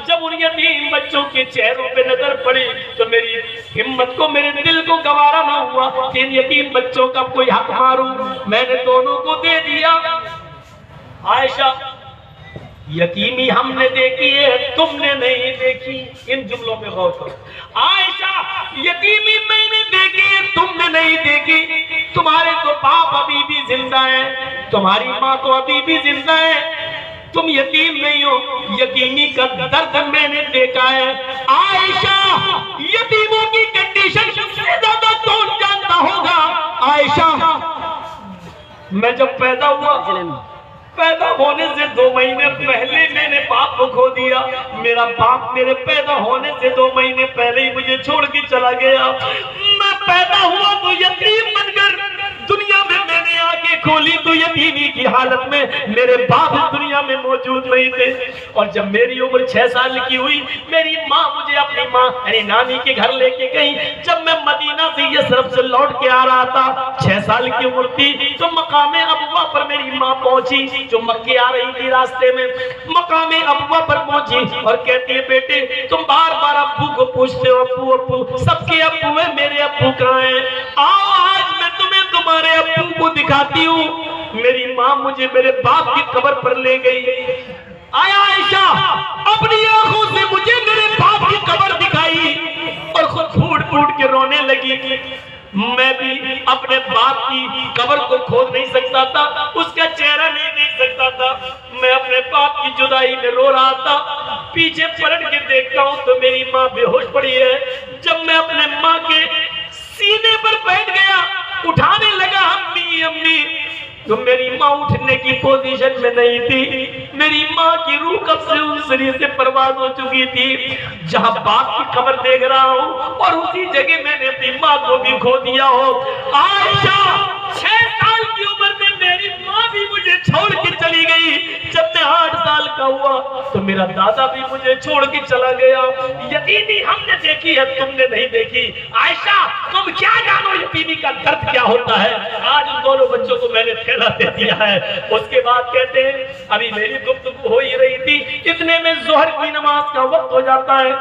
जब उन यतीम बच्चों के चेहरों पे नजर पड़ी तो मेरी हिम्मत को, मेरे दिल को गवारा ना हुआ कि इन यतीम बच्चों का कोई हक मारूं। मैंने दोनों को दे दिया। आयशा, यतीमी हमने देखी है, तुमने नहीं देखी। इन जुमलों पे गौर करो। आयशा, यतीमी मैंने देखी है, तुमने नहीं देखी। तुम्हारे तो बाप अभी भी जिंदा है, तुम्हारी माँ तो अभी भी जिंदा है, तुम यतीम नहीं हो। यतीमी का दर्द मैंने देखा है। आयशा, यतीमों की कंडीशन सबसे ज्यादा कौन जानता होगा? आयशा, मैं जब पैदा हुआ, पैदा होने से 2 महीने पहले मैंने बाप को खो दिया। मेरा बाप मेरे पैदा होने से 2 महीने पहले ही मुझे छोड़ के चला गया। मैं पैदा हुआ तो यतीम बनकर दुनिया में मैंने आके खोली तो यतीमी की हालत में मेरे बाप इस दुनिया में मौजूद नहीं थे। और जब मेरी उम्र 6 साल की हुई, मेरी माँ मुझे अपनी माँ यानी नानी के घर लेके गई। जब मैं मदीना से यसरफ से लौट के आ रहा था, 6 साल की उम्र थी, तो मकामे अबवा पर मेरी माँ पहुंची जो मक्के आ रही थी। रास्ते में मकामे अबवा पर पहुंची और कहती है, बेटे तुम बार बार अब्बू को पूछते हो, अब्बू अब्बू, सबके अब्बू है, मेरे अब्बू कहाँ है? आओ आज मैं तुम्हें तुम्हारे अब्बू को दिखाती हूँ। मेरी माँ मुझे मेरे बाप की कब्र पर ले गई। आयशा अपनी आंखों से मुझे मेरे बाप की कब्र दिखाई और खुद फूट फूट के रोने लगी। मैं भी अपने बाप की कब्र को खोद नहीं सकता था, उसका चेहरा नहीं देख सकता था। मैं अपने बाप की जुदाई में रो रहा था। पीछे पलट के देखता हूँ तो मेरी माँ बेहोश पड़ी है। जब मैं अपने माँ के सीने पर बैठ गया, उठाने लगा अम्मी अम्मी, तो मेरी माँ उठने की पोजीशन में नहीं थी। मेरी माँ की रूह कब से उस शरीर से परवाज हो चुकी थी। जहाँ बाप की कब्र देख रहा हूँ और उसी जगह मैंने अपनी माँ को भी खो दिया हो। आयशा 6 साल की उम्र में मेरी माँ भी मुझे छोड़ के चली गई। जब मैं 8 साल का हुआ तो मेरा दादा भी मुझे छोड़ के चला गया। यतीमी हमने देखी है, तुमने नहीं देखी। आयशा तुम क्या जानो यतीमी का दर्द क्या होता है? आज उन दोनों बच्चों को मैंने ठेला दे दिया है। उसके बाद कहते हैं, अभी मेरी गुफ्तगू हो ही रही थी, इतने में जोहर की नमाज का वक्त हो जाता है।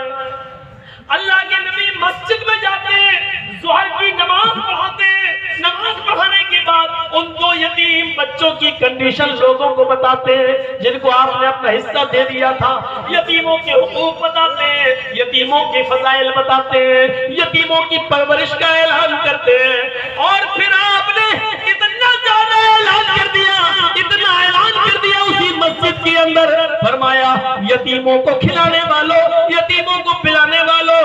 अल्लाह के नबी मस्जिद में जाते हैं, जोहर की नमाज पढ़ाते हैं। नमाज पढ़ाने के बाद उन 2 यतीम बच्चों की कंडीशन लोगों को बताते हैं जिनको आपने अपना हिस्सा दे दिया था। यतीमों के हुकूक बताते हैं, यतीमों के फजाइल बताते हैं, यतीमों की परवरिश का ऐलान करते हैं। और फिर आपने इतना ज्यादा ऐलान कर दिया, इतना ऐलान कर दिया उसी मस्जिद के अंदर, फरमाया यतीमों को खिलाने वालों, यतीमों को पिलाने वालों,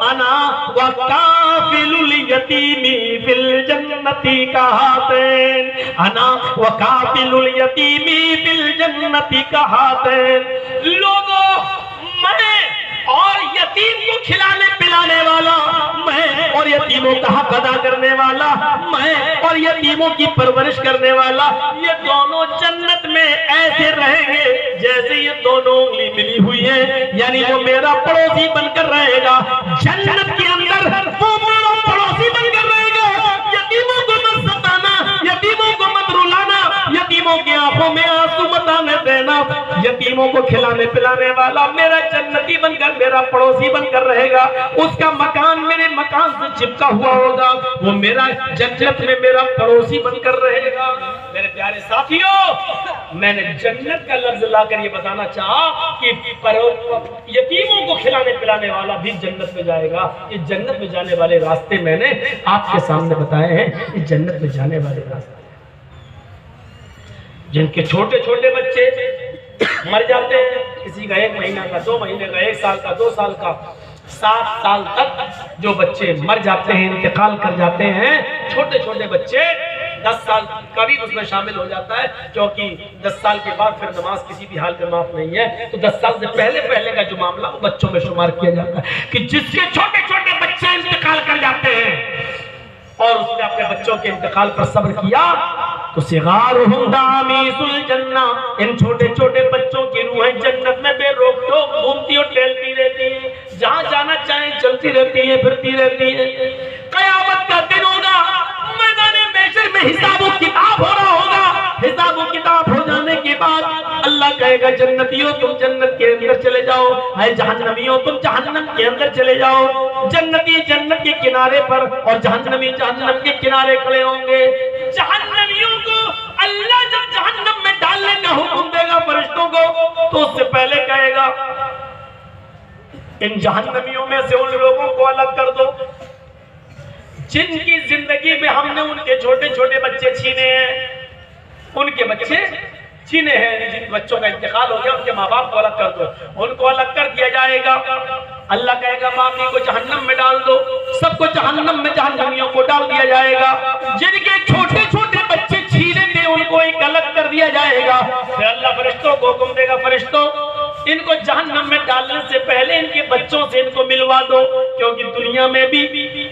अना व काफिलुल यतीमी फिल जन्नती कहातैन, अना व काफिलुल यतीमी फिल जन्नती कहातैन। लोगों, मैं और यतीम को खिलाने पिलाने वाला मैं, और यतीमों का हक अदा करने वाला मैं, और यतीमों की परवरिश करने वाला, ये दोनों जन्नत में ऐसे रहेंगे जैसे ये दोनों उंगली मिली हुई है। यानी वो मेरा पड़ोसी बनकर रहेगा जन्नत के अंदर, वो मेरा पड़ोसी बनकर रहेगा। यतीमों को मत सताना, यतीमों को मत रुलाना, यतीमों की आंखों में आंसू मत आने देना। यतीमों को खिलाने पिलाने वाला मेरा जन्नती बनकर, मेरा पड़ोसी बनकर रहेगा। उसका मकान मेरे मकान से चिपका हुआ होगा, वो मेरा जन्नत में मेरा पड़ोसी बनकर रहेगा। मेरे प्यारे साथियों, मैंने जन्नत का लफ्ज लाकर ये बताना चाहा कि यतीमों को खिलाने पिलाने वाला भी जन्नत में जाएगा। ये जन्नत में जाने वाले रास्ते मैंने आपके सामने बताए हैं। ये जन्नत में जाने वाले रास्ते, जिनके छोटे छोटे बच्चे मर जाते हैं, किसी का 1 महीना का, 2 महीने का, 1 साल का, 2 साल का, 7 साल तक जो बच्चे मर जाते हैं, इंतकाल कर जाते हैं, छोटे छोटे बच्चे, 10 साल का भी उसमें शामिल हो जाता है, क्योंकि 10 साल के बाद फिर नमाज किसी भी हाल में माफ नहीं है। तो 10 साल से पहले पहले का जो मामला वो बच्चों में शुमार किया जाता है कि जिसके छोटे छोटे बच्चे इंतकाल कर जाते हैं और उसने अपने बच्चों के इंतकाल पर सब्र किया, तो सिगारुहुम दामीसुल जन्ना, इन छोटे छोटे बच्चों की रूहें जन्नत में बेरोक टोक घूमती और टहलती रहती हैं, जहां जाना चाहे चलती रहती है, फिरती रहती है। कयामत का दिन होगा, मैदाने महशर में हिसाब किताब हो रहा होगा। हिसाब किताब हो जाने के बाद अल्लाह का कहेगा जन्नतियों तुम जन्नत के अंदर चले जाओ, है जहन्नमियों तुम जहन्नम के अंदर चले जाओ। जन्नती जन्नत के किनारे पर और जहन्नमी जहन्नम के किनारे खड़े होंगे। जहन्नमियों को अल्लाह जब जहन्नम में डालने का हुक्म देगा फरिश्तों को, तो उससे पहले कहेगा इन जहन्नमियों में से उन लोगों को अलग कर दो जिनकी जिंदगी में हमने उनके छोटे छोटे बच्चे छीने हैं, उनके बच्चे छीने हैं, जिन बच्चों का इंतकाल हो गया उनके माँ बाप को अलग कर दो, उनको अलग कर दिया जाएगा। अल्लाह कहेगा मामी को जहन्नम में डाल दो, सबको जहन्नम में जहन्नमियों को डाल दिया जाएगा। जिनके छोटे छोटे बच्चे छीने थे उनको एक अलग कर दिया जाएगा। फिर अल्लाह फरिश्तों को हुक्म देगा फरिश्तों इनको जहन्नम में डालने से पहले इनके बच्चों से इनको मिलवा दो, क्योंकि दुनिया में भी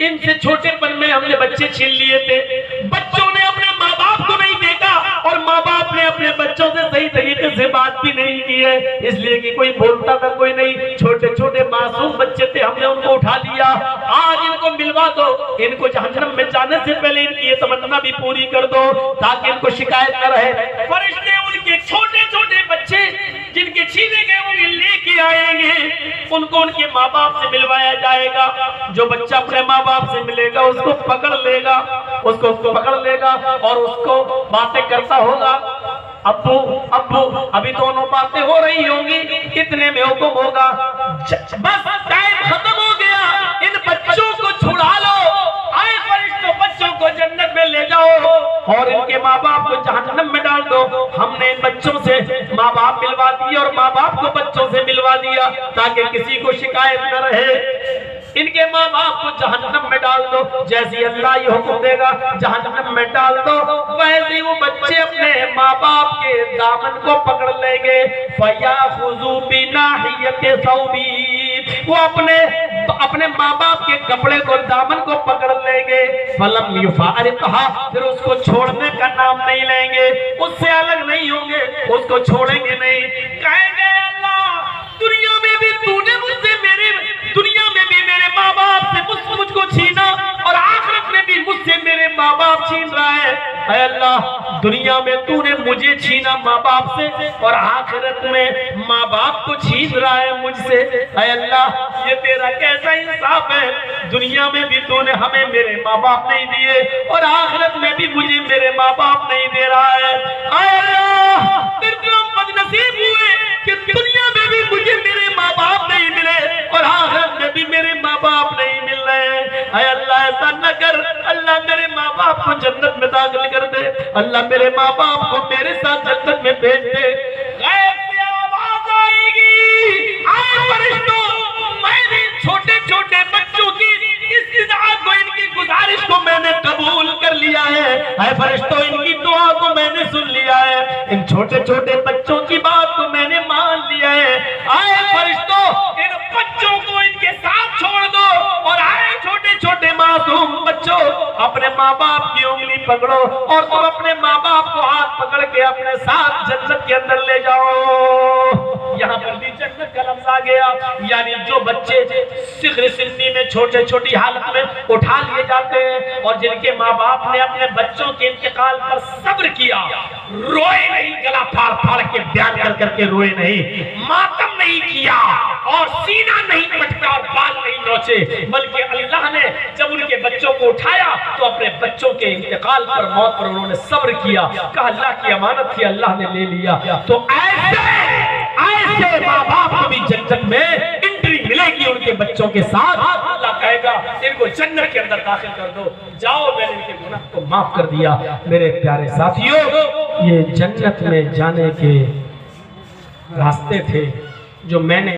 इनसे छोटेपन में हमने बच्चे छीन लिए थे। बच्चों ने अपने माँ बाप को नहीं देखा और माँ बाप ने अपने बच्चों से सही तरीके से बात भी नहीं की है, इसलिए कि कोई बोलता था कोई नहीं। छोटे छोटे मासूम बच्चे थे, हमने उनको उठा लिया। आज इनको मिलवा दो, इनको जहन्नम में जाने से पहले इनकी ये तमन्ना भी पूरी कर दो ताकि इनको शिकायत न रहे। फरिश्ते उनके छोटे छोटे बच्चे जिनके छीने गए वो लेके आएंगे, उनको उनके माँ बाप से मिलवाया जाएगा। जो बच्चा अपने माँ बाप से मिलेगा उसको पकड़ लेगा, उसको पकड़ लेगा और उसको बातें करता होगा, अब्बू अब्बू। अभी दोनों बातें हो रही होंगी, इतने में हुक्म होगा बस टाइम खत्म हो गया, इन बच्चों को छुड़ा लो, आए फरिश्तों बच्चों को जन्नत में ले जाओ और इनके माँ बाप को जहन्नम में डाल दो। हमने इन बच्चों से माँ बाप मिलवा दिए और माँ बाप को बच्चों से मिलवा दिया ताकि किसी को शिकायत न रहे। इनके माँ बाप को जहन्नम में डाल दो, जैसे अल्लाह ये हुक्म देगा जहन्नम में डाल दो, वैसे वो बच्चे अपने माँ बाप के दामन को पकड़ लेंगे। फयाखुज़ू बिनाहियति सौबी, वो अपने माँ बाप के कपड़े को दामन को पकड़ लेंगे। फलम युफारिक़हा, फिर उसको छोड़ने का नाम नहीं लेंगे, उससे अलग नहीं होंगे, उसको छोड़ेंगे नहीं। कहेंगे अल्लाह दुनिया में भी तूने मुझसे दुनिया में भी मेरे माँ बाप से मुझको छीना और आखिरत में भी मुझसे मेरे माँ बाप छीन रहा है। ऐ अल्लाह दुनिया में तूने मुझे छीना माँ बाप से और आखिरत में माँ बाप को छीन रहा है मुझसे। ऐ अल्लाह ये तेरा कैसा इंसाफ है, दुनिया में भी तूने हमें मेरे माँ बाप नहीं दिए और आखिरत में भी मुझे मेरे माँ बाप नहीं दे रहा है। ऐ अल्लाह तेरे बदनसीब हुए कि दुनिया में भी मुझे मेरे माँ बाप नहीं मिले और आखिरत में भी मेरे माँ बाप नहीं मिल रहे हैं। ऐ अल्लाह ऐसा न कर, अल्लाह मेरे माँ बाप को जन्नत में दाखिल कर दे, अल्लाह मेरे माँ बाप को मेरे साथ जन्नत में भेज दे। गैब से आवाज आएगी, आए फरिश्तों मैंने छोटे छोटे बच्चों की इस्तिदा को, इनकी गुजारिश को मैंने कबूल कर लिया है। ऐ फरिश्तों इनकी दुआ को मैंने सुन लिया है, इन छोटे छोटे बच्चों की बात को मैंने मान लिया है। आए फरिश्तों इन बच्चों को इनके साथ छोड़ दो और आए छोटे छोटे मासूम बच्चों अपने माँ बाप की उंगली पकड़ो और तुम अपने माँ बाप को हाथ पकड़ के अपने साथ जन्नत के अंदर ले जाओ। यहाँ पर भी जन्नत का लफ्ज़ आ गया, यानी जो बच्चे सिग़्र सिन्नी में छोटे छोटी हालत में उठा लिए जाते हैं और जिनके माँ बाप ने अपने बच्चों के इंतकाल पर सब्र किया, रोए नहीं, गला फाड़ फाड़ के बयान कर करके रोए नहीं, मातम नहीं किया और सीना नहीं पटका और बाल नहीं नोचे, बल्कि अल्लाह ने जब उनके बच्चों को उठाया तो अपने बच्चों के इंतकाल पर, मौत पर उन्होंने सब्र किया। कहा अल्लाह की अमानत थी, अल्लाह ने ले लिया। तो ऐसे माँ बाप को भी जन्नत में एंट्री मिलेगी उनके बच्चों के साथ। अल्लाह कहेगा इनको जन्नत के अंदर दाखिल कर दो, जाओ मैंने इनके गुनाह को माफ कर दिया। मेरे प्यारे साथियों, ये जन्नत में जाने के रास्ते थे जो मैंने